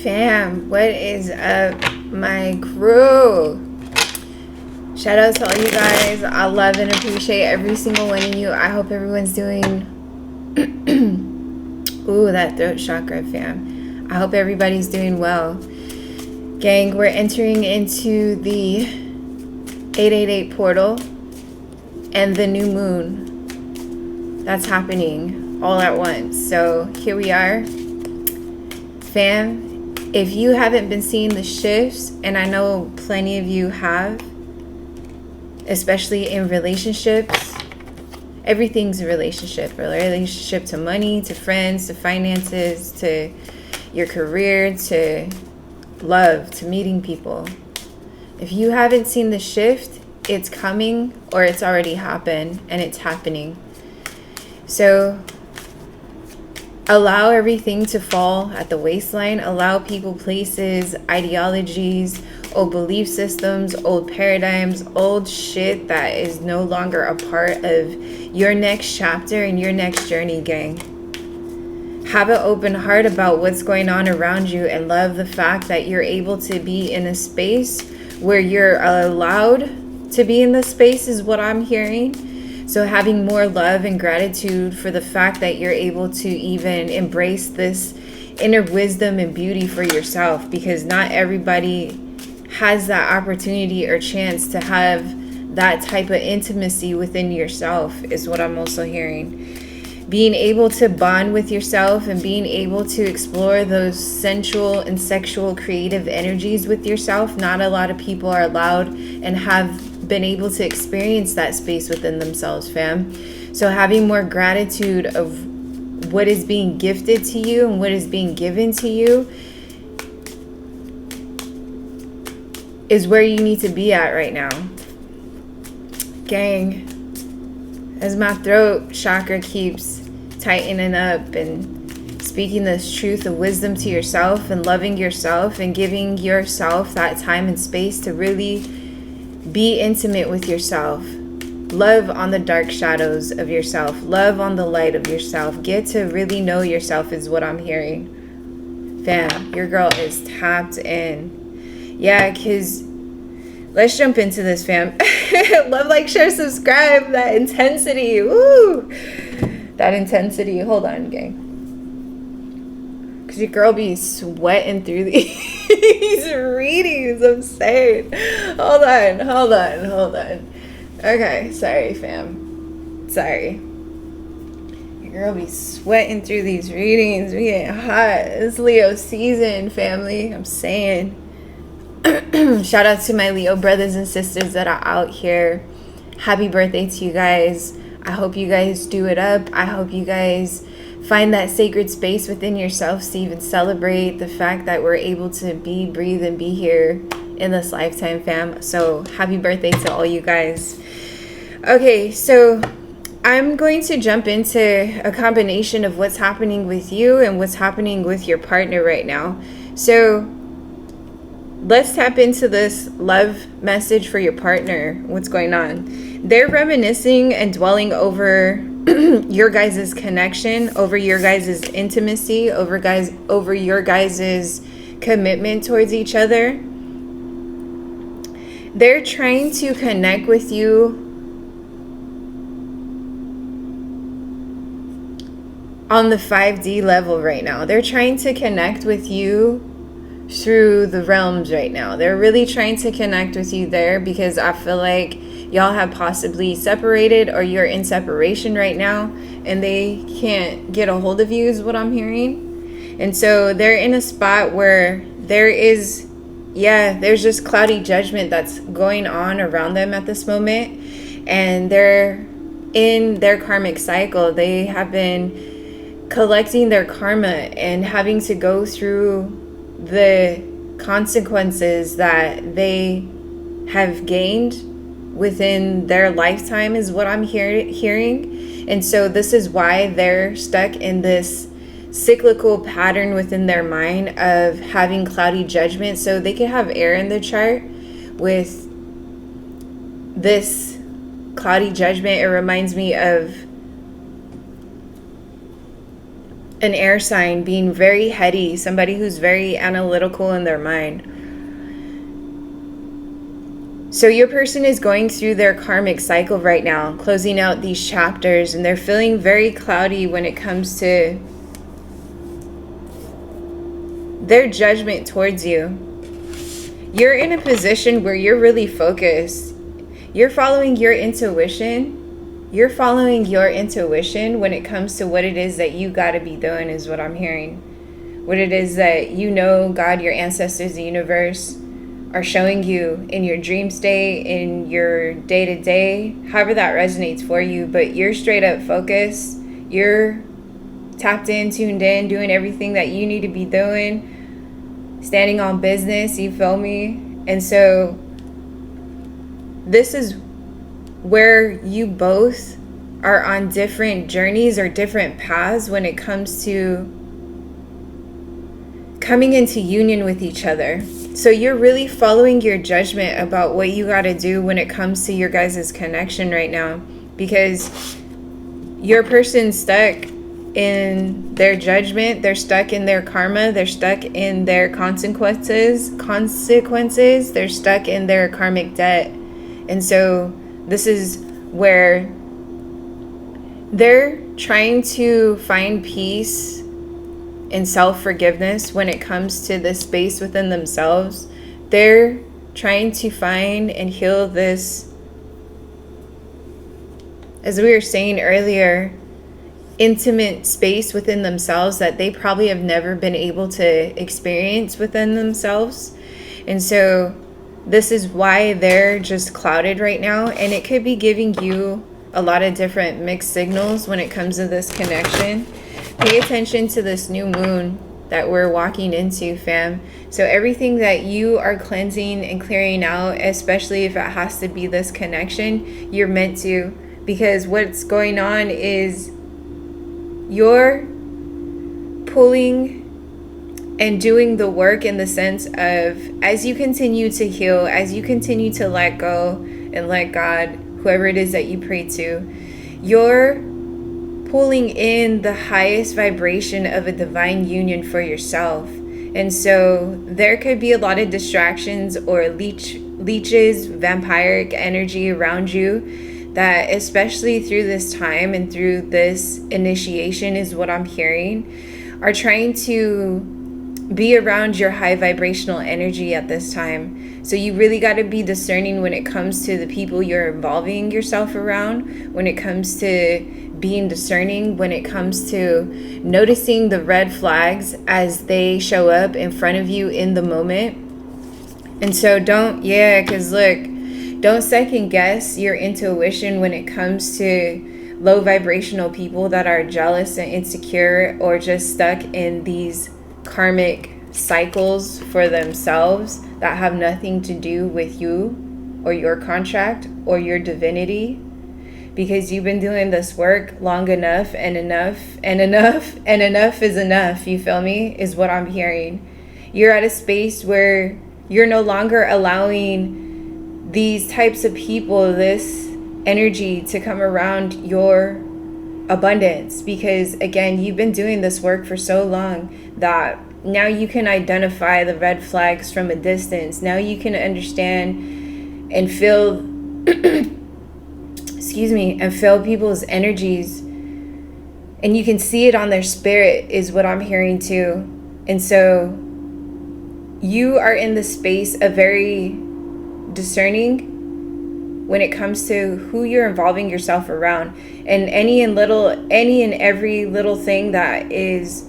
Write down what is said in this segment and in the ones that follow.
Fam, what is up, my crew? Shout out to all you guys. I love and appreciate every single one of you. I hope everyone's doing ooh, that throat chakra, fam. I hope everybody's doing well. Gang, we're entering into the 888 portal and the new moon that's happening all at once. So here we are. Fam, if you haven't been seeing the shifts, and I know plenty of you have, especially in relationships, everything's a relationship to money, to friends, to finances, to your career, to love, to meeting people. If you haven't seen the shift, it's coming, or it's already happened, and it's happening. So allow everything to fall at the waistline. Allow people, places, ideologies, old belief systems, old paradigms, old shit that is no longer a part of your next chapter and your next journey, gang. Have an open heart about what's going on around you and love the fact that you're able to be in a space where you're allowed to be in the space is what I'm hearing. So having more love and gratitude for the fact that you're able to even embrace this inner wisdom and beauty for yourself, because not everybody has that opportunity or chance to have that type of intimacy within yourself is what I'm also hearing. Being able to bond with yourself and being able to explore those sensual and sexual creative energies with yourself. Not a lot of people are allowed and have been able to experience that space within themselves, fam. So having more gratitude of what is being gifted to you and what is being given to you is where you need to be at right now. Gang, as my throat chakra keeps tightening up and speaking this truth of wisdom to yourself and loving yourself and giving yourself that time and space to really be intimate with yourself. Love on the dark shadows of yourself. Love on the light of yourself. Get to really know yourself is what I'm hearing. Fam, your girl is tapped in. Yeah, because let's jump into this, fam. Love, like, share, subscribe. That intensity. Woo! That intensity. Hold on, gang. Because your girl be sweating through these readings. I'm saying. Hold on. Okay, sorry, fam. Sorry. Your girl be sweating through these readings. We getting hot. It's Leo season, family. I'm saying. Shout out to my Leo brothers and sisters that are out here. Happy birthday to you guys. I hope you guys do it up. I hope you guys find that sacred space within yourselves to even celebrate the fact that we're able to be, breathe, and be here in this lifetime, fam. So happy birthday to all you guys. Okay, so I'm going to jump into a combination of what's happening with you and what's happening with your partner right now. So let's tap into this love message for your partner. What's going on? They're reminiscing and dwelling over your guys' connection, over your guys' intimacy, over your guys' commitment towards each other. They're trying to connect with you on the 5D level right now. They're trying to connect with you through the realms right now. They're really trying to connect with you there because I feel like y'all have possibly separated or you're in separation right now and they can't get a hold of you is what I'm hearing. And so they're in a spot where there's just cloudy judgment that's going on around them at this moment. And they're in their karmic cycle. They have been collecting their karma and having to go through the consequences that they have gained within their lifetime is what I'm hearing. And so this is why they're stuck in this cyclical pattern within their mind of having cloudy judgment. So they could have air in the chart with this cloudy judgment. It reminds me of an air sign, being very heady, somebody who's very analytical in their mind. So your person is going through their karmic cycle right now, closing out these chapters, and they're feeling very cloudy when it comes to their judgment towards you. You're in a position where you're really focused. You're following your intuition. You're following your intuition when it comes to what it is that you got to be doing, is what I'm hearing. What it is that you know God, your ancestors, the universe are showing you in your dream state, in your day-to-day, however that resonates for you. But you're straight up focused. You're tapped in, tuned in, doing everything that you need to be doing. Standing on business, you feel me? And so this is where you both are on different journeys or different paths when it comes to coming into union with each other. So you're really following your judgment about what you got to do when it comes to your guys' connection right now, because your person's stuck in their judgment, they're stuck in their karma, they're stuck in their consequences, they're stuck in their karmic debt. And so this is where they're trying to find peace and self-forgiveness when it comes to this space within themselves. They're trying to find and heal this, as we were saying earlier, intimate space within themselves that they probably have never been able to experience within themselves. And so this is why they're just clouded right now, and it could be giving you a lot of different mixed signals when it comes to this connection. Pay attention to this new moon that we're walking into, fam. So everything that you are cleansing and clearing out, especially if it has to be this connection, you're meant to, because what's going on is you're pulling and doing the work in the sense of, as you continue to heal, as you continue to let go and let God, whoever it is that you pray to, you're pulling in the highest vibration of a divine union for yourself. And so there could be a lot of distractions or leeches, vampiric energy around you, that especially through this time and through this initiation, is what I'm hearing, are trying to be around your high vibrational energy at this time. So you really got to be discerning when it comes to the people you're involving yourself around, when it comes to being discerning, when it comes to noticing the red flags as they show up in front of you in the moment. And so don't second guess your intuition when it comes to low vibrational people that are jealous and insecure, or just stuck in these karmic cycles for themselves that have nothing to do with you or your contract or your divinity, because you've been doing this work long enough, and enough is enough. You feel me? Is what I'm hearing. You're at a space where you're no longer allowing these types of people, this energy, to come around your abundance, because again, you've been doing this work for so long that now you can identify the red flags from a distance. Now you can understand and feel and feel people's energies, and you can see it on their spirit, is what I'm hearing too. And so you are in the space of very discerning when it comes to who you're involving yourself around, and any and every little thing that is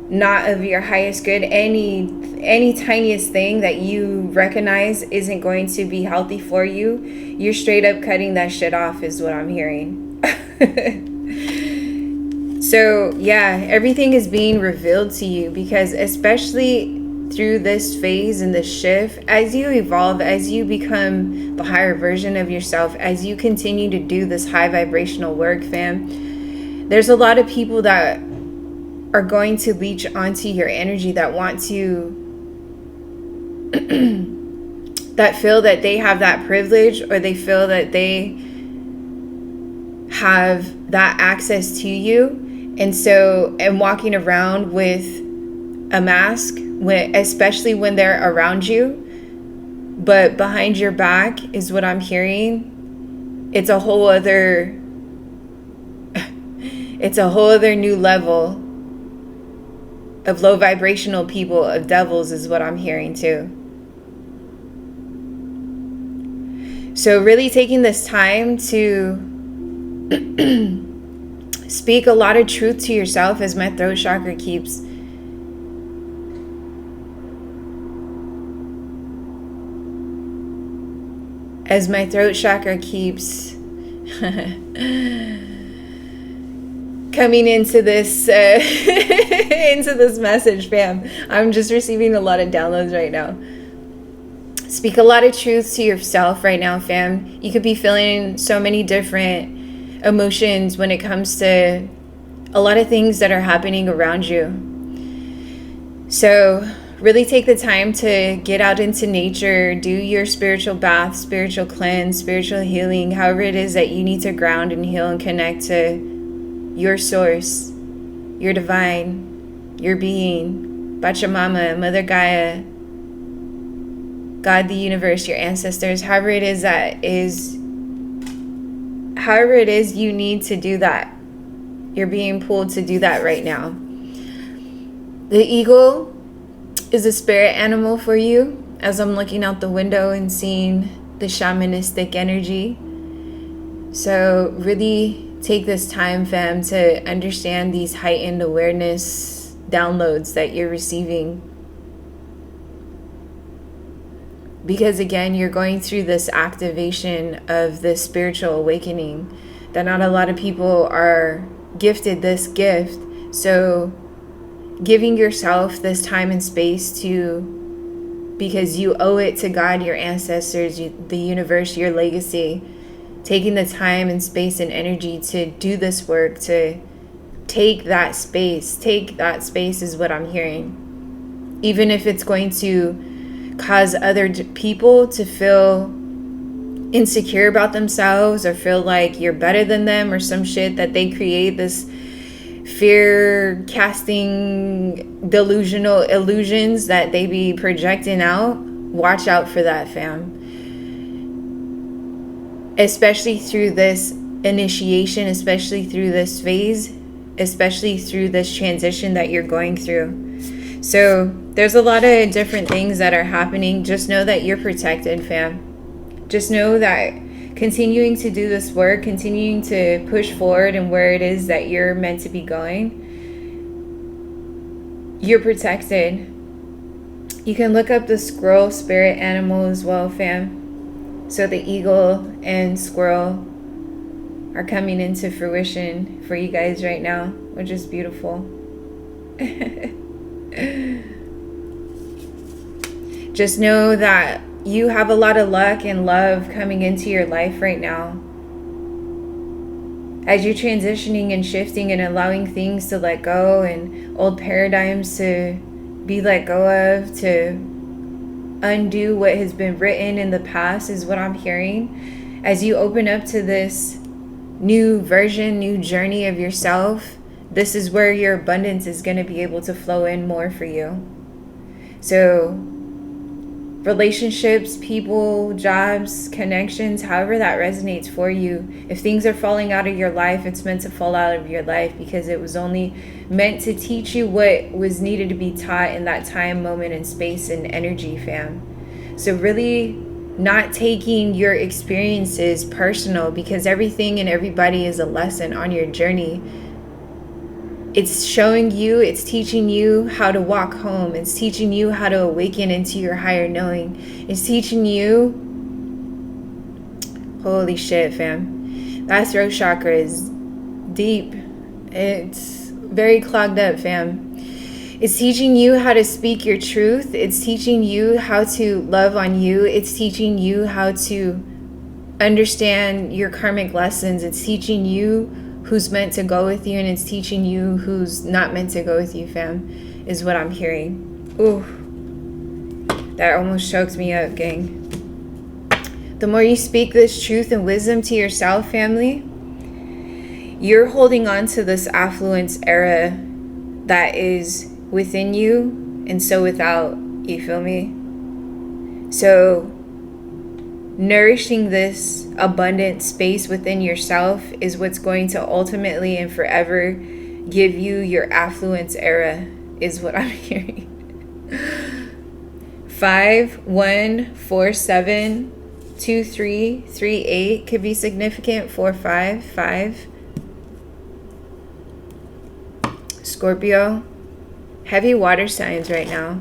not of your highest good, any tiniest thing that you recognize isn't going to be healthy for you, you're straight up cutting that shit off, is what I'm hearing. So yeah, everything is being revealed to you, because especially through this phase and this shift, as you evolve, as you become the higher version of yourself, as you continue to do this high vibrational work, fam, there's a lot of people that are going to leech onto your energy, that want to that feel that they have that privilege, or they feel that they have that access to you. And walking around with a mask, especially when they're around you, but behind your back is what I'm hearing. It's a whole other new level of low vibrational people, of devils, is what I'm hearing too. So really taking this time to speak a lot of truth to yourself as my throat chakra keeps coming into this into this message, fam. I'm just receiving a lot of downloads right now. Speak a lot of truth to yourself right now, fam. You could be feeling so many different emotions when it comes to a lot of things that are happening around you. So really take the time to get out into nature, do your spiritual bath, spiritual cleanse, spiritual healing, however it is that you need to ground and heal and connect to your source, your divine, your being, Pachamama, Mother Gaia, God, the universe, your ancestors, however it is you need to do that. You're being pulled to do that right now. The eagle is a spirit animal for you, as I'm looking out the window and seeing the shamanistic energy. So really take this time, fam, to understand these heightened awareness downloads that you're receiving. Because again, you're going through this activation of this spiritual awakening that not a lot of people are gifted this gift. So giving yourself this time and space because you owe it to God, your ancestors, the universe, your legacy, taking the time and space and energy to do this work, to take that space is what I'm hearing. Even if it's going to cause other people to feel insecure about themselves or feel like you're better than them or some shit that they create, this fear casting delusional illusions that they be projecting out. Watch out for that, fam. Especially through this initiation, especially through this phase, especially through this transition that you're going through. So there's a lot of different things that are happening. Just know that you're protected, fam. Just know that continuing to do this work, continuing to push forward and where it is that you're meant to be going, you're protected. You can look up the squirrel spirit animal as well, fam. So the eagle and squirrel are coming into fruition for you guys right now, which is beautiful. Just know that you have a lot of luck and love coming into your life right now. As you're transitioning and shifting and allowing things to let go and old paradigms to be let go of, to undo what has been written in the past is what I'm hearing. As you open up to this new version, new journey of yourself, this is where your abundance is going to be able to flow in more for you. So relationships, people, jobs, connections, however that resonates for you. If things are falling out of your life, it's meant to fall out of your life because it was only meant to teach you what was needed to be taught in that time, moment, and space and energy, fam. So really not taking your experiences personal, because everything and everybody is a lesson on your journey. It's showing you, it's teaching you how to walk home. It's teaching you how to awaken into your higher knowing. It's teaching you, holy shit, fam. That throat chakra is deep. It's very clogged up, fam. It's teaching you how to speak your truth. It's teaching you how to love on you. It's teaching you how to understand your karmic lessons. It's teaching you who's meant to go with you, and it's teaching you who's not meant to go with you, fam, is what I'm hearing. Ooh, that almost choked me up, gang. The more you speak this truth and wisdom to yourself, family, You're holding on to this affluence era that is within you and so without, you feel me? So nourishing this abundant space within yourself is what's going to ultimately and forever give you your affluence era, is what I'm hearing. 5, 1, 4, 7, 2, 3, 3, 8 could be significant. 4, 5, 5. Scorpio, heavy water signs right now.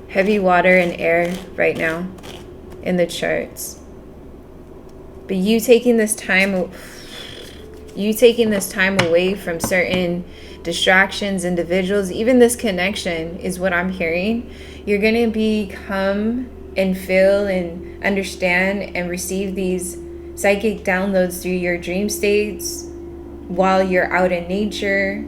Heavy water and air right now in the charts. But you taking this time away from certain distractions, individuals, even this connection is what I'm hearing. You're going to become and feel and understand and receive these psychic downloads through your dream states while you're out in nature.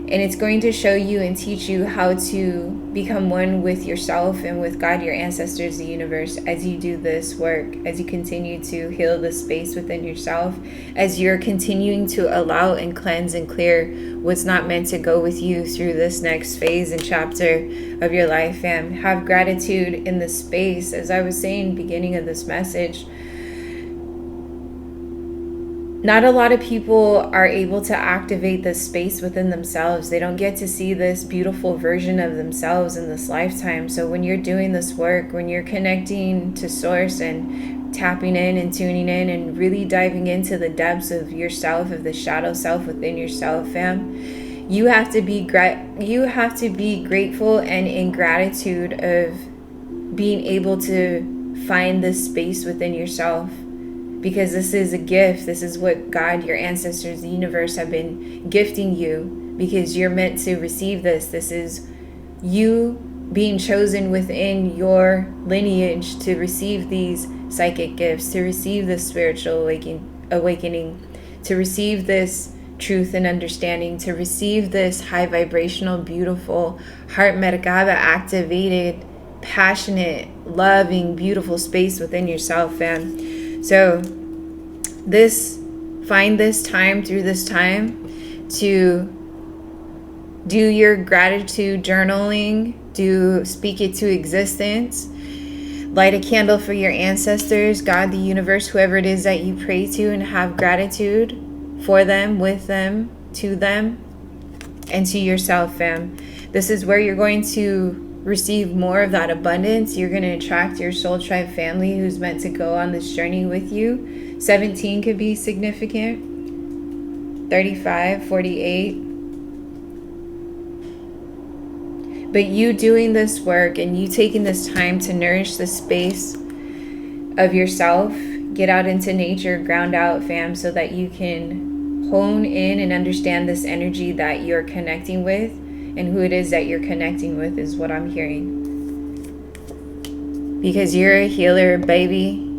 And it's going to show you and teach you how to become one with yourself and with God, your ancestors, the universe, as you do this work, as you continue to heal the space within yourself, as you're continuing to allow and cleanse and clear what's not meant to go with you through this next phase and chapter of your life, fam. Have gratitude in the space. As I was saying, beginning of this message, not a lot of people are able to activate this space within themselves. They don't get to see this beautiful version of themselves in this lifetime. So when you're doing this work, when you're connecting to source and tapping in and tuning in and really diving into the depths of yourself, of the shadow self within yourself, fam, you have to be grateful and in gratitude of being able to find this space within yourself. Because this is a gift. This is what God, your ancestors, the universe have been gifting you, because you're meant to receive this. This is you being chosen within your lineage to receive these psychic gifts, to receive this spiritual awakening, to receive this truth and understanding, to receive this high vibrational, beautiful, heart Merkaba activated, passionate, loving, beautiful space within yourself, fam. So find this time through this time to do your gratitude journaling, speak it to existence, light a candle for your ancestors, God, the universe, whoever it is that you pray to, and have gratitude for them, with them, to them, and to yourself, fam. This is where you're going to receive more of that abundance. You're going to attract your soul tribe family who's meant to go on this journey with you. 17 could be significant. 35, 48. But you doing this work and you taking this time to nourish the space of yourself, get out into nature, ground out, fam, so that you can hone in and understand this energy that you're connecting with. And who it is that you're connecting with is what I'm hearing. Because you're a healer, baby.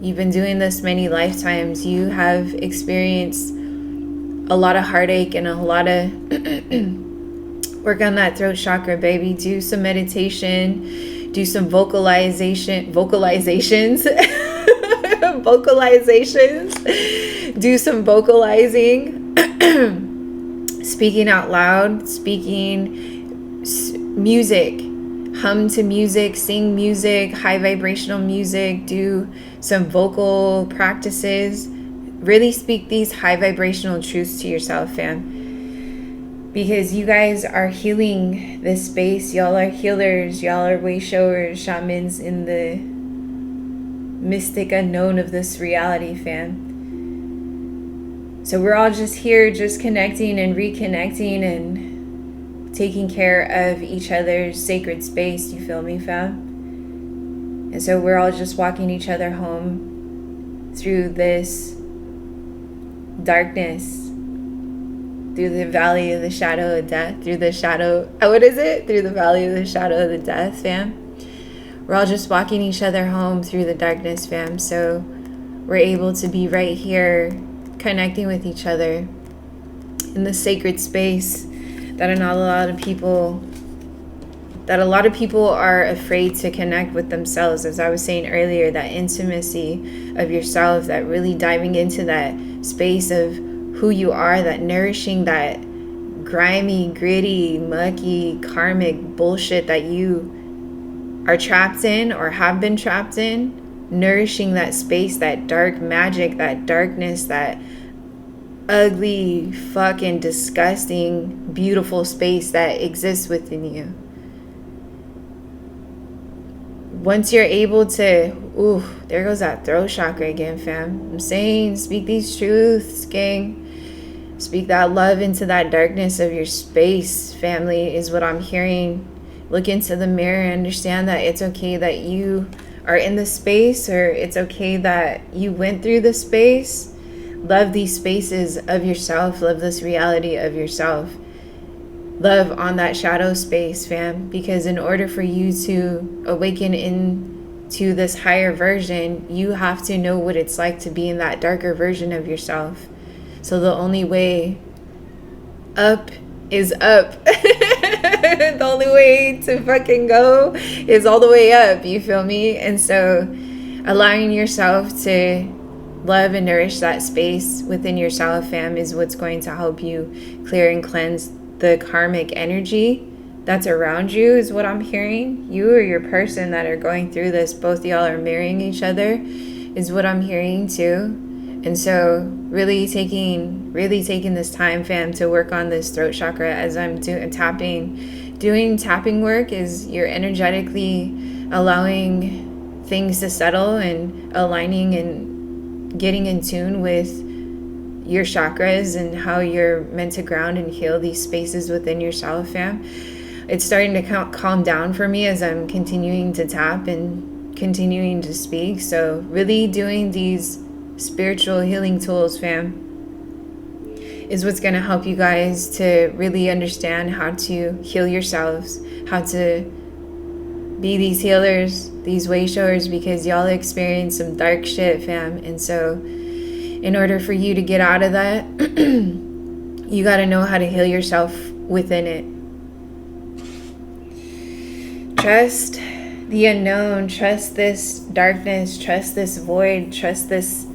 You've been doing this many lifetimes. You have experienced a lot of heartache and a lot of work on that throat chakra, baby. Do some meditation. Do some vocalizations. Do some vocalizing. Speaking out loud, speaking music, hum to music, sing music, high vibrational music, do some vocal practices. Really speak these high vibrational truths to yourself, fam. Because you guys are healing this space. Y'all are healers. Y'all are way showers, shamans in the mystic unknown of this reality, fam. So we're all just here, just connecting and reconnecting and taking care of each other's sacred space. You feel me, fam? And so we're all just walking each other home through this darkness, through the valley of the shadow of death, through the valley of the shadow of the death, fam. We're all just walking each other home through the darkness, fam. So we're able to be right here, connecting with each other in the sacred space that a lot of people are afraid to connect with themselves. As I was saying earlier, that intimacy of yourself, that really diving into that space of who you are, that nourishing that grimy, gritty, mucky, karmic bullshit that you are trapped in or have been trapped in, nourishing that space, that dark magic, that darkness, that ugly, fucking disgusting, beautiful space that exists within you. Once you're able to, ooh, there goes that throat chakra again, fam. I'm saying, speak these truths, gang. Speak that love into that darkness of your space, family, is what I'm hearing. Look into the mirror and understand that it's okay that you are in the space, or it's okay that you went through the space. Love these spaces of yourself. Love this reality of yourself. Love on that shadow space, fam. Because in order for you to awaken into this higher version, you have to know what it's like to be in that darker version of yourself. So the only way up is up. The only way to fucking go is all the way up, you feel me? And so allowing yourself to love and nourish that space within yourself, fam, is what's going to help you clear and cleanse the karmic energy that's around you, is what I'm hearing. You or your person that are going through this, both y'all are marrying each other, is what I'm hearing too. And so really taking this time, fam, to work on this throat chakra as I'm doing tapping work, is you're energetically allowing things to settle and aligning and getting in tune with your chakras and how you're meant to ground and heal these spaces within yourself, fam. It's starting to calm down for me as I'm continuing to tap and continuing to speak. So really doing these spiritual healing tools, fam, is what's going to help you guys to really understand how to heal yourselves, how to be these healers, these way showers, because y'all experience some dark shit, fam. And so in order for you to get out of that, you got to know how to heal yourself within it. Trust the unknown, trust this darkness, trust this void, trust this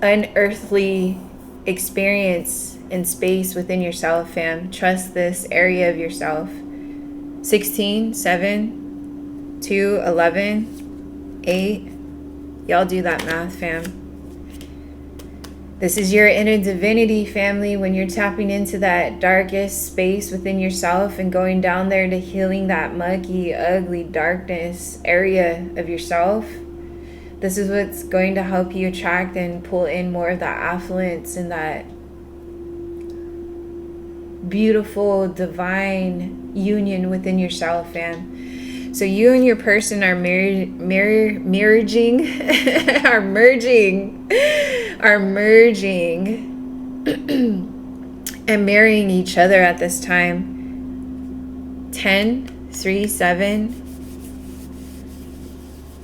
unearthly experience and space within yourself, fam. Trust this area of yourself. 16, 7, 2, 11, 8. Y'all do that math, fam. This is your inner divinity, family. When you're tapping into that darkest space within yourself and going down there to healing that muggy, ugly darkness area of yourself, this is what's going to help you attract and pull in more of that affluence and that beautiful divine union within yourself, fam. So you and your person are merging and marrying each other at this time. 10, 3, 7.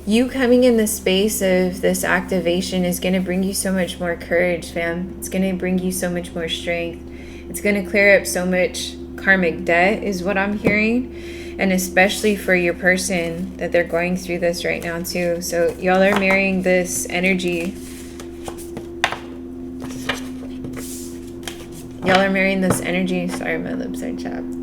You coming in the space of this activation is going to bring you so much more courage, fam. It's going to bring you so much more strength. It's going to clear up so much karmic debt, is what I'm hearing. And especially for your person, that they're going through this right now too. So y'all are marrying this energy. Y'all are marrying this energy. Sorry, my lips are chapped.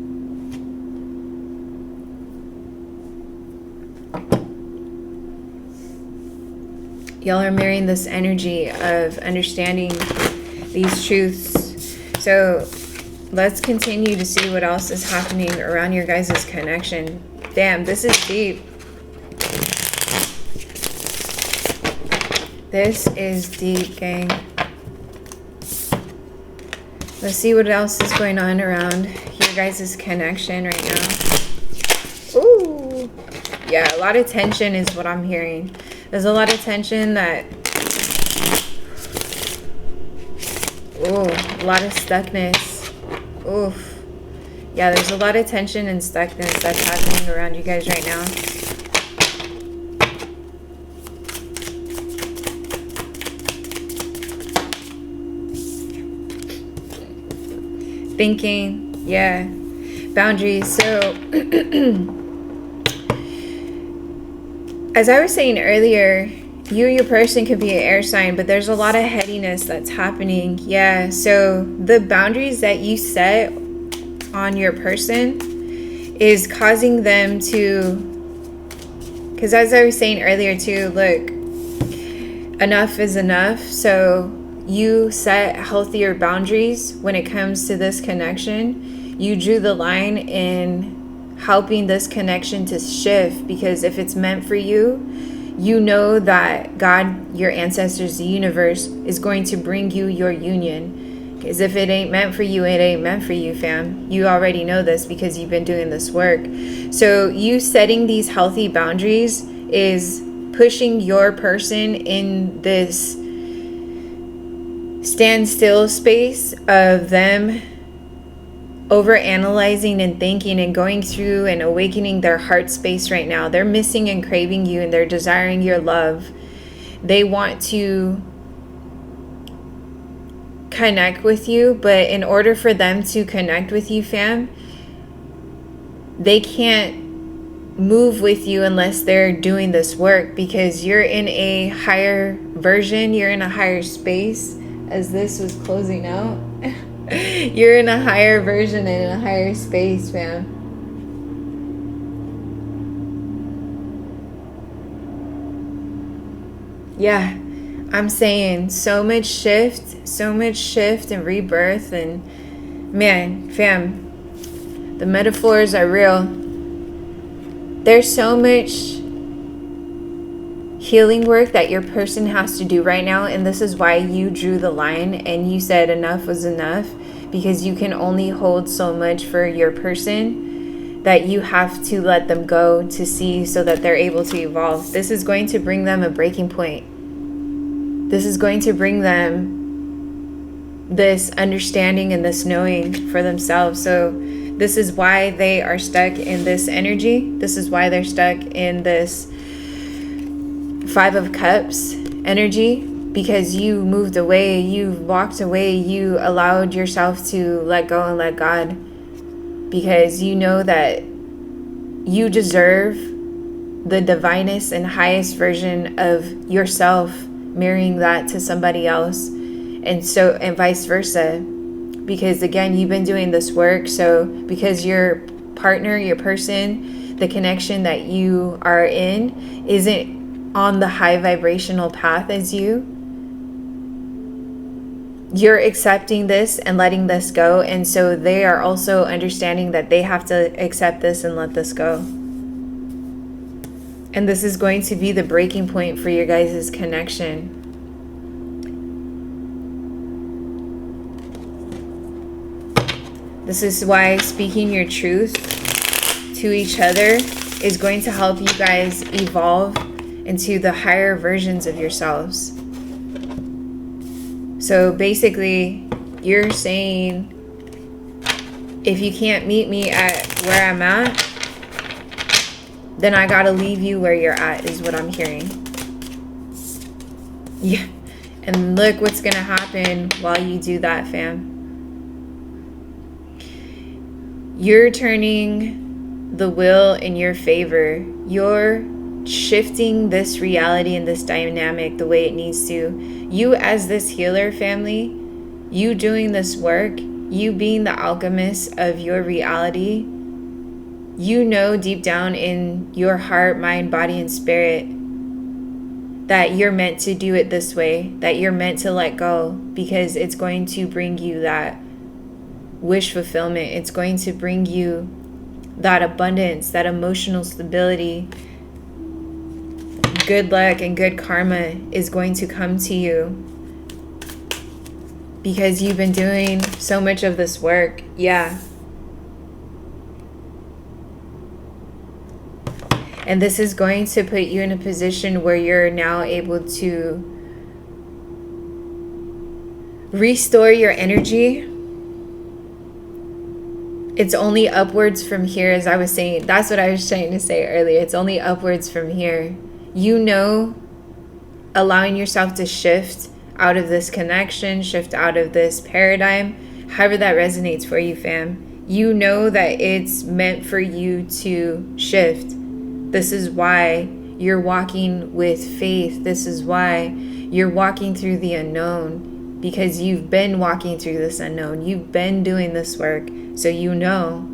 Y'all are marrying this energy of understanding these truths. So let's continue to see what else is happening around your guys' connection. Damn, this is deep. This is deep, gang. Let's see what else is going on around your guys' connection right now. Ooh. Yeah, a lot of tension is what I'm hearing. There's a lot of tension that... Ooh, a lot of stuckness. Oof. Yeah, there's a lot of tension and stuckness that's happening around you guys right now. Thinking, yeah. Boundaries. So, as I was saying earlier, your person could be an air sign, but there's a lot of headiness that's happening. Yeah, so the boundaries that you set on your person is causing them to, because as I was saying earlier too, look, enough is enough. So you set healthier boundaries when it comes to this connection. You drew the line in helping this connection to shift, because if it's meant for you, you know that God, your ancestors, the universe is going to bring you your union. Because if it ain't meant for you, it ain't meant for you, fam. You already know this because you've been doing this work. So you setting these healthy boundaries is pushing your person in this standstill space of them over analyzing and thinking and going through and awakening their heart space right now. They're missing and craving you, and they're desiring your love. They want to connect with you, but in order for them to connect with you, fam, they can't move with you unless they're doing this work, because you're in a higher version, you're in a higher space. As this was closing out, you're in a higher version and in a higher space, fam. Yeah, I'm saying so much shift and rebirth. And man, fam, the metaphors are real. There's so much healing work that your person has to do right now, and this is why you drew the line and you said enough was enough, because you can only hold so much for your person that you have to let them go to see, so that they're able to evolve. This is going to bring them a breaking point. This is going to bring them this understanding and this knowing for themselves. So this is why they are stuck in this energy. This is why they're stuck in this 5 of Cups energy, because you moved away, you walked away, you allowed yourself to let go and let God, because you know that you deserve the divinest and highest version of yourself, mirroring that to somebody else, and vice versa. Because again, you've been doing this work. So because your partner, your person, the connection that you are in isn't on the high vibrational path as you're accepting this and letting this go. And so they are also understanding that they have to accept this and let this go. And this is going to be the breaking point for your guys' connection. This is why speaking your truth to each other is going to help you guys evolve into the higher versions of yourselves. So basically, you're saying, if you can't meet me at where I'm at, then I gotta leave you where you're at, is what I'm hearing. Yeah. And look what's gonna happen while you do that, fam. You're turning the wheel in your favor. You're shifting this reality and this dynamic the way it needs to. You as this healer, family, you doing this work, you being the alchemist of your reality, you know deep down in your heart, mind, body, and spirit that you're meant to do it this way, that you're meant to let go, because it's going to bring you that wish fulfillment. It's going to bring you that abundance, that emotional stability. Good luck and good karma is going to come to you because you've been doing so much of this work. Yeah. And this is going to put you in a position where you're now able to restore your energy. It's only upwards from here, as I was saying. That's what I was trying to say earlier. It's only upwards from here. You know, allowing yourself to shift out of this connection, shift out of this paradigm, however that resonates for you, fam. You know that it's meant for you to shift. This is why you're walking with faith. This is why you're walking through the unknown, because you've been walking through this unknown. You've been doing this work, so you know.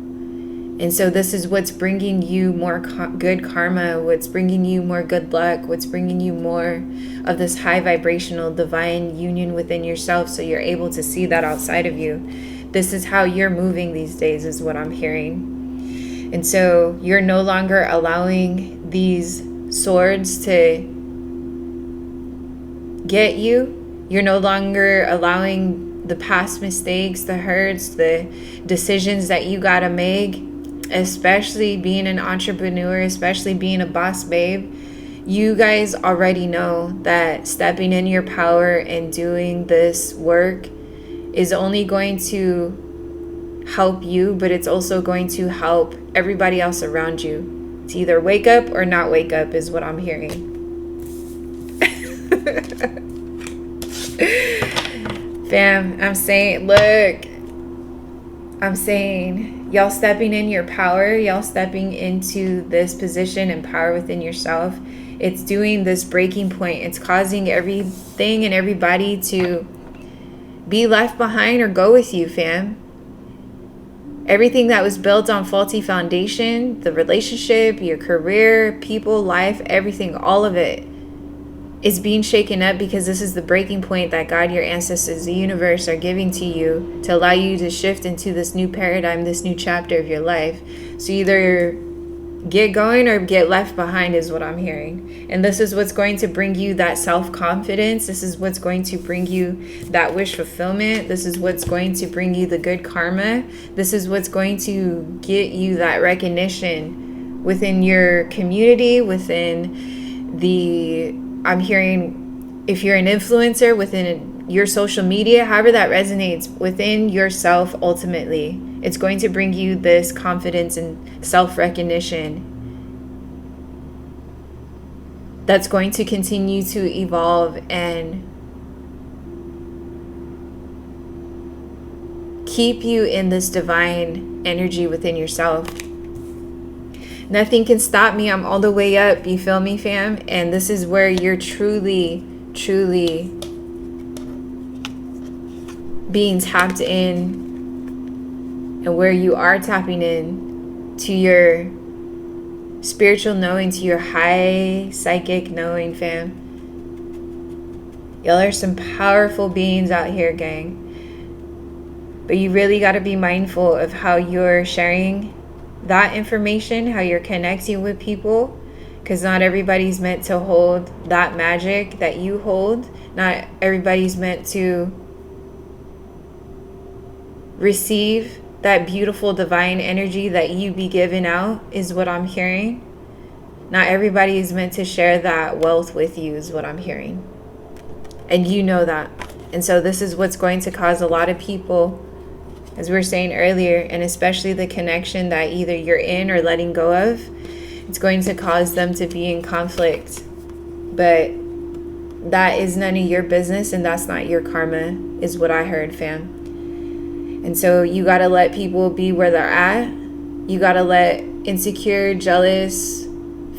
And so this is what's bringing you more good karma, what's bringing you more good luck, what's bringing you more of this high vibrational divine union within yourself, so you're able to see that outside of you. This is how you're moving these days, is what I'm hearing. And so you're no longer allowing these swords to get you. You're no longer allowing the past mistakes, the hurts, the decisions that you gotta make, especially being an entrepreneur, especially being a boss babe. You guys already know that stepping in your power and doing this work is only going to help you, but it's also going to help everybody else around you to either wake up or not wake up, is what I'm hearing. Fam, I'm saying, look, I'm saying, y'all stepping in your power, y'all stepping into this position and power within yourself, it's doing this breaking point. It's causing everything and everybody to be left behind or go with you, fam. Everything that was built on faulty foundation, the relationship, your career, people, life, everything, all of it is being shaken up, because this is the breaking point that God, your ancestors, the universe are giving to you to allow you to shift into this new paradigm, this new chapter of your life. So either get going or get left behind, is what I'm hearing. And this is what's going to bring you that self-confidence. This is what's going to bring you that wish fulfillment. This is what's going to bring you the good karma. This is what's going to get you that recognition within your community, within the, I'm hearing, if you're an influencer, within your social media, however that resonates within yourself. Ultimately, it's going to bring you this confidence and self-recognition that's going to continue to evolve and keep you in this divine energy within yourself. Nothing can stop me. I'm all the way up. You feel me, fam? And this is where you're truly, truly being tapped in, and where you are tapping in to your spiritual knowing, to your high psychic knowing, fam. Y'all are some powerful beings out here, gang. But you really got to be mindful of how you're sharing that information, how you're connecting with people, because not everybody's meant to hold that magic that you hold. Not everybody's meant to receive that beautiful divine energy that you be giving out, is what I'm hearing. Not everybody is meant to share that wealth with you, is what I'm hearing. And you know that. And so this is what's going to cause a lot of people, as we were saying earlier, and especially the connection that either you're in or letting go of, it's going to cause them to be in conflict. But that is none of your business, and that's not your karma, is what I heard, fam. And so you got to let people be where they're at. You got to let insecure, jealous,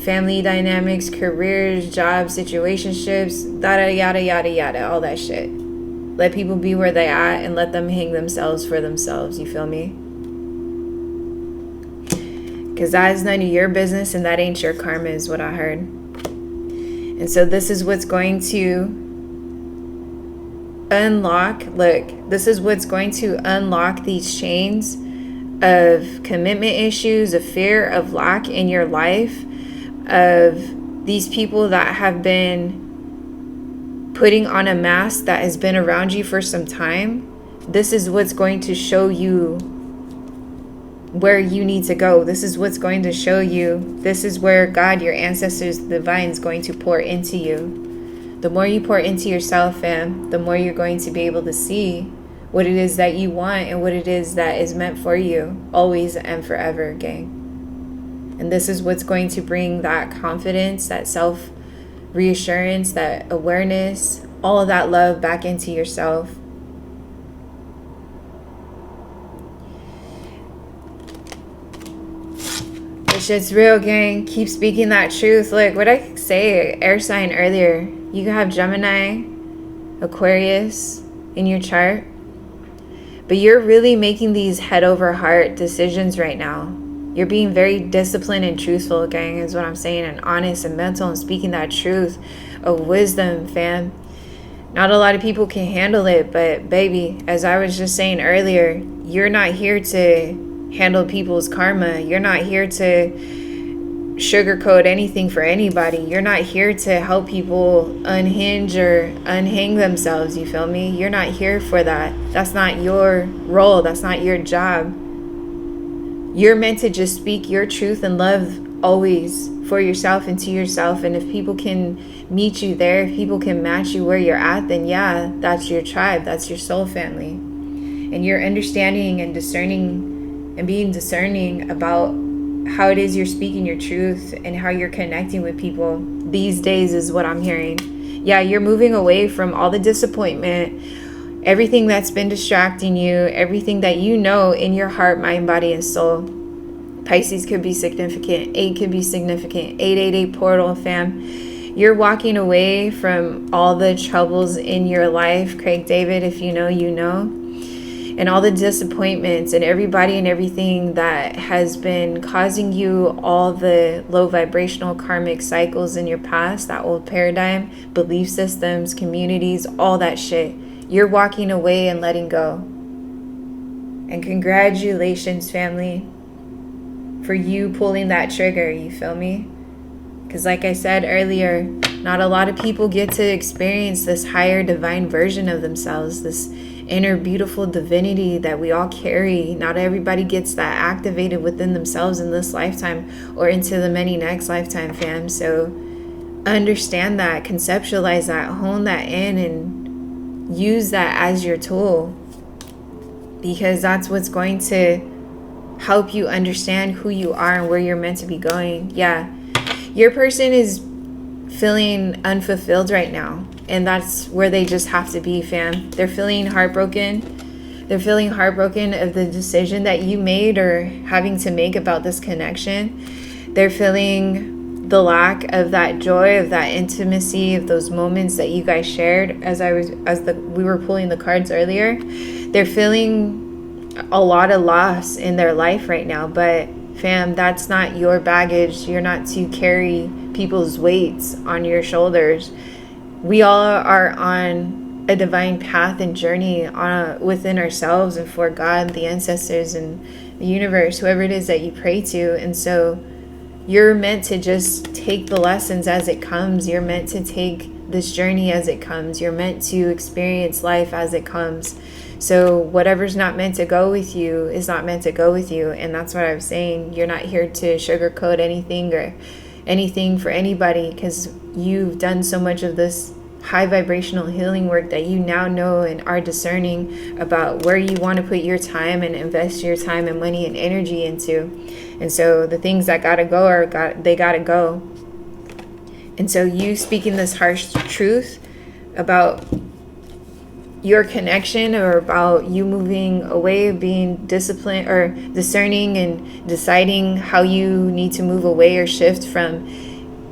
family dynamics, careers, jobs, situationships, yada, yada, yada, yada, all that shit. Let people be where they at and let them hang themselves for themselves. You feel me? Because that is none of your business, and that ain't your karma, is what I heard. And so this is what's going to unlock, look, this is what's going to unlock these chains of commitment issues, of fear, of lack in your life, of these people that have been putting on a mask that has been around you for some time. This is what's going to show you where you need to go. This is what's going to show you. This is where God, your ancestors, the divine, is going to pour into you. The more you pour into yourself, fam, the more you're going to be able to see what it is that you want and what it is that is meant for you, always and forever, gang. And this is what's going to bring that confidence, that self-reassurance, that awareness, all of that love back into yourself. Shit's real, gang. Keep speaking that truth. Look, what I say, air sign earlier, you can have Gemini, Aquarius in your chart, but you're really making these head over heart decisions right now. You're being very disciplined and truthful, gang, is what I'm saying, and honest and mental and speaking that truth of wisdom, fam. Not a lot of people can handle it, but baby, as I was just saying earlier, you're not here to handle people's karma. You're not here to sugarcoat anything for anybody. You're not here to help people unhinge or unhang themselves, you feel me? You're not here for that. That's not your role. That's not your job. You're meant to just speak your truth and love always for yourself and to yourself. And if people can meet you there, if people can match you where you're at, then yeah, that's your tribe. That's your soul family. And you're understanding and discerning and being discerning about how it is you're speaking your truth and how you're connecting with people these days is what I'm hearing. Yeah, you're moving away from all the disappointment, everything that's been distracting you, everything that you know in your heart, mind, body, and soul. Pisces could be significant. 8 could be significant. 888 portal, fam. You're walking away from all the troubles in your life. Craig David, if you know, you know. And all the disappointments and everybody and everything that has been causing you all the low vibrational karmic cycles in your past, that old paradigm, belief systems, communities, all that shit. You're walking away and letting go. And congratulations, family, for you pulling that trigger, you feel me? Because like I said earlier, not a lot of people get to experience this higher divine version of themselves, this inner beautiful divinity that we all carry. Not everybody gets that activated within themselves in this lifetime or into the many next lifetime, fam. So understand that, conceptualize that, hone that in, and use that as your tool, because that's what's going to help you understand who you are and where you're meant to be going. Yeah, your person is feeling unfulfilled right now, and that's where they just have to be, fam. They're feeling heartbroken. They're feeling heartbroken of the decision that you made or having to make about this connection. They're feeling the lack of that joy, of that intimacy, of those moments that you guys shared we were pulling the cards earlier. They're feeling a lot of loss in their life right now, but fam, that's not your baggage. You're not to carry people's weights on your shoulders. We all are on a divine path and journey within ourselves and for God, the ancestors, and the universe, whoever it is that you pray to. And so you're meant to just take the lessons as it comes. You're meant to take this journey as it comes. You're meant to experience life as it comes. So whatever's not meant to go with you is not meant to go with you. And that's what I was saying. You're not here to sugarcoat anything or anything for anybody, because you've done so much of this high vibrational healing work that you now know and are discerning about where you want to put your time and invest your time and money and energy into. And so the things that gotta go they gotta go. And so you speaking this harsh truth about your connection, or about you moving away, being disciplined or discerning and deciding how you need to move away or shift from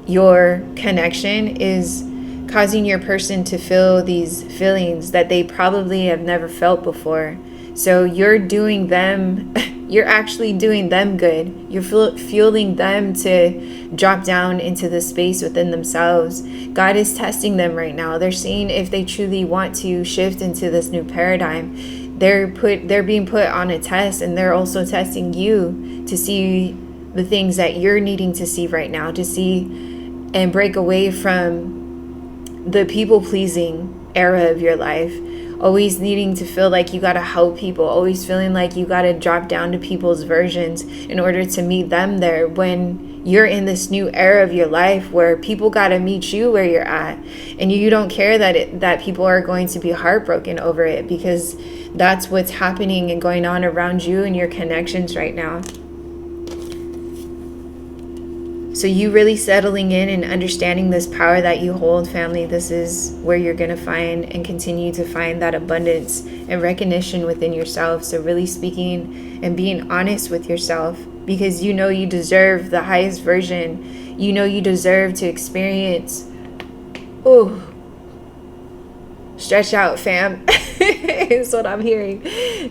your connection, is causing your person to feel these feelings that they probably have never felt before. So you're doing them, you're actually doing them good. You're fueling them to drop down into the space within themselves. God is testing them right now. They're seeing if they truly want to shift into this new paradigm. They're being put on a test, and they're also testing you to see the things that you're needing to see right now, to see and break away from the people-pleasing era of your life. Always needing to feel like you gotta help people, always feeling like you gotta drop down to people's versions in order to meet them there, when you're in this new era of your life where people gotta meet you where you're at, and you don't care that people are going to be heartbroken over it, because that's what's happening and going on around you and your connections right now. So you really settling in and understanding this power that you hold, family, this is where you're going to find and continue to find that abundance and recognition within yourself. So really speaking and being honest with yourself, because you know you deserve the highest version. You know you deserve to experience. Oh, stretch out, fam. Is what I'm hearing.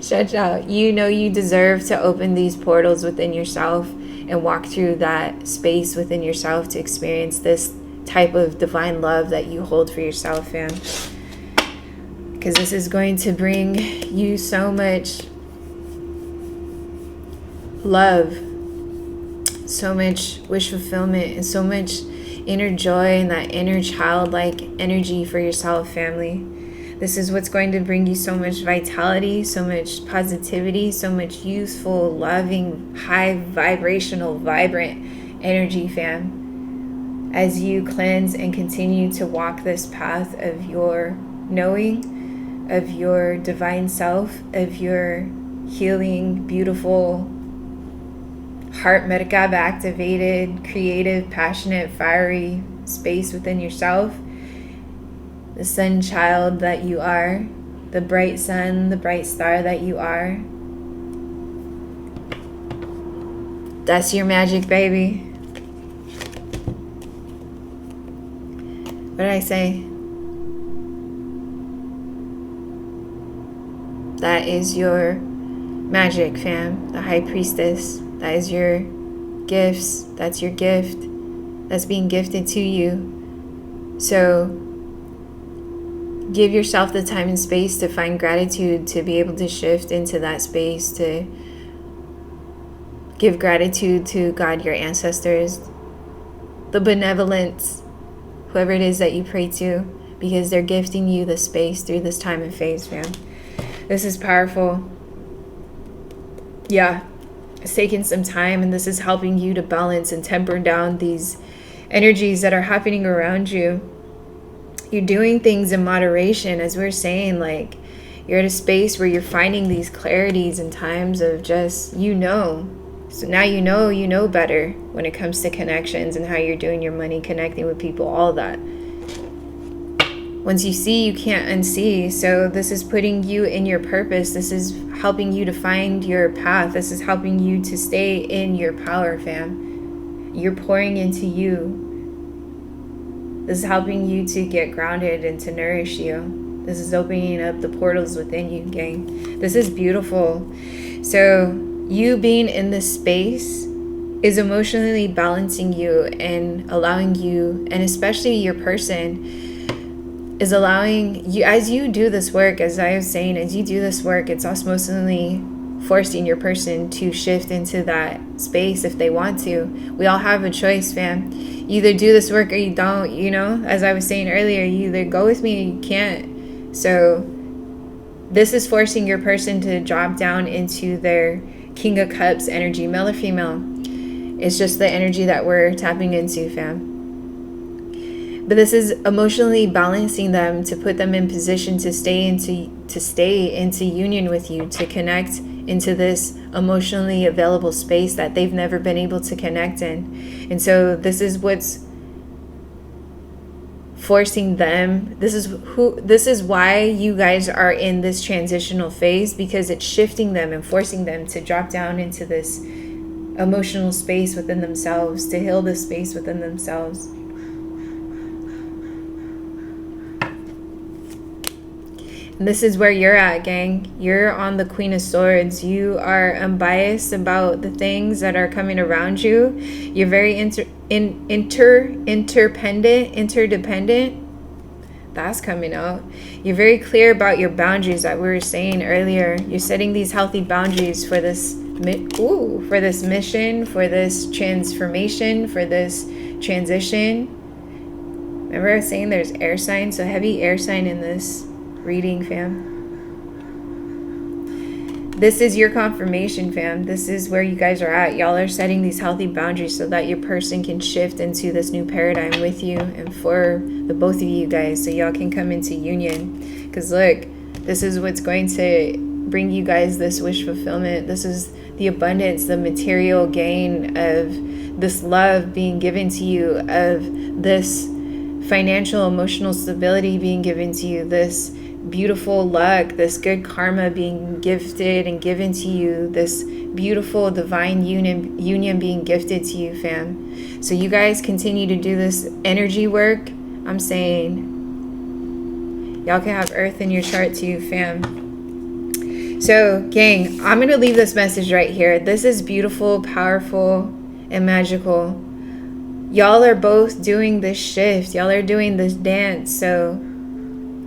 Stretch out. You know you deserve to open these portals within yourself and walk through that space within yourself to experience this type of divine love that you hold for yourself, fam. Because this is going to bring you so much love, so much wish fulfillment, and so much inner joy and that inner childlike energy for yourself, family. This is what's going to bring you so much vitality, so much positivity, so much youthful, loving, high vibrational, vibrant energy, fam. As you cleanse and continue to walk this path of your knowing, of your divine self, of your healing, beautiful, heart Medicab activated, creative, passionate, fiery space within yourself. The sun child that you are, the bright sun, the bright star that you are. That's your magic, baby. What did I say? That is your magic, fam. The high priestess. That is your gifts. That's your gift. That's being gifted to you. So give yourself the time and space to find gratitude, to be able to shift into that space, to give gratitude to God, your ancestors, the benevolence, whoever it is that you pray to, because they're gifting you the space through this time and phase, fam. This is powerful. Yeah, it's taking some time, and this is helping you to balance and temper down these energies that are happening around you. You're doing things in moderation, as we're saying, like you're at a space where you're finding these clarities in times of just, so now you know better when it comes to connections and how you're doing your money, connecting with people, all of that. Once you see, you can't unsee. So this is putting you in your purpose. This is helping you to find your path. This is helping you to stay in your power, fam. You're pouring into you. This is helping you to get grounded and to nourish you. This is opening up the portals within you, gang. This is beautiful. So you being in this space is emotionally balancing you and allowing you, and especially your person, is allowing you, as you do this work, as I was saying, as you do this work, it's osmosally forcing your person to shift into that space if they want to. We all have a choice, fam. You either do this work or you don't, as I was saying earlier, you either go with me or you can't. So this is forcing your person to drop down into their King of Cups energy, male or female. It's just the energy that we're tapping into, fam. But this is emotionally balancing them to put them in position to stay into union with you, to connect into this emotionally available space that they've never been able to connect in. And so this is what's forcing them. This is why you guys are in this transitional phase, because it's shifting them and forcing them to drop down into this emotional space within themselves, to heal this space within themselves. And this is where you're at, gang. You're on the Queen of Swords. You are unbiased about the things that are coming around you. You're very interdependent. That's coming out. You're very clear about your boundaries that we were saying earlier. You're setting these healthy boundaries for this mission, for this transformation, for this transition. Remember I was saying there's air signs, so heavy air sign in this reading, fam. This is your confirmation, fam. This is where you guys are at. Y'all are setting these healthy boundaries so that your person can shift into this new paradigm with you and for the both of you guys, so y'all can come into union. Because look, this is what's going to bring you guys this wish fulfillment. This is the abundance, the material gain of this love being given to you, of this financial, emotional stability being given to you, this beautiful luck, this good karma being gifted and given to you, this beautiful divine union being gifted to you, fam. So you guys continue to do this energy work. I'm saying y'all can have earth in your chart too, fam. So, gang, I'm going to leave this message right here. This is beautiful, powerful, and magical. Y'all are both doing this shift. Y'all are doing this dance. So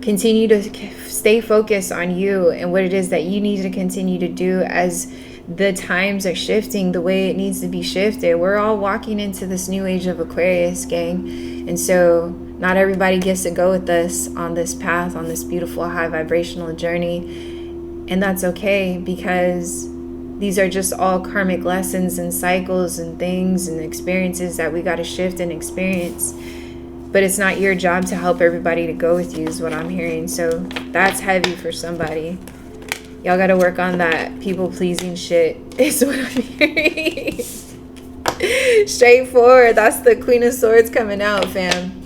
continue to stay focused on you and what it is that you need to continue to do as the times are shifting the way it needs to be shifted. We're all walking into this new age of Aquarius, gang. And so not everybody gets to go with us on this path, on this beautiful high vibrational journey. And that's okay, because these are just all karmic lessons and cycles and things and experiences that we got to shift and experience. But it's not your job to help everybody to go with you, is what I'm hearing. So that's heavy for somebody. Y'all got to work on that people-pleasing shit, is what I'm hearing. Straightforward. That's the Queen of Swords coming out, fam.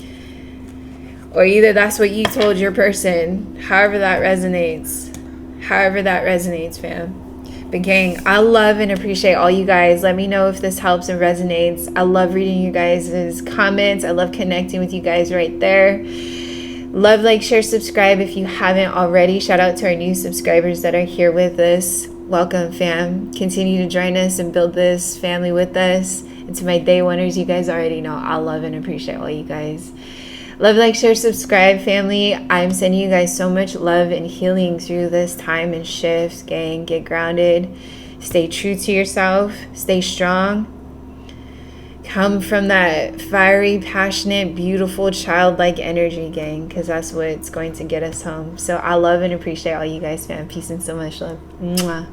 Or either that's what you told your person. However that resonates. However that resonates, fam. But gang, I love and appreciate all you guys. Let me know if this helps and resonates. I love reading you guys' comments. I love connecting with you guys right there. Love, like, share, subscribe if you haven't already. Shout out to our new subscribers that are here with us. Welcome, fam. Continue to join us and build this family with us. And to my day oneers, you guys already know I love and appreciate all you guys. Love, like, share, subscribe, family. I'm sending you guys so much love and healing through this time and shift, gang. Get grounded. Stay true to yourself. Stay strong. Come from that fiery, passionate, beautiful, childlike energy, gang, because that's what's going to get us home. So I love and appreciate all you guys, fam. Peace and so much love. Mwah.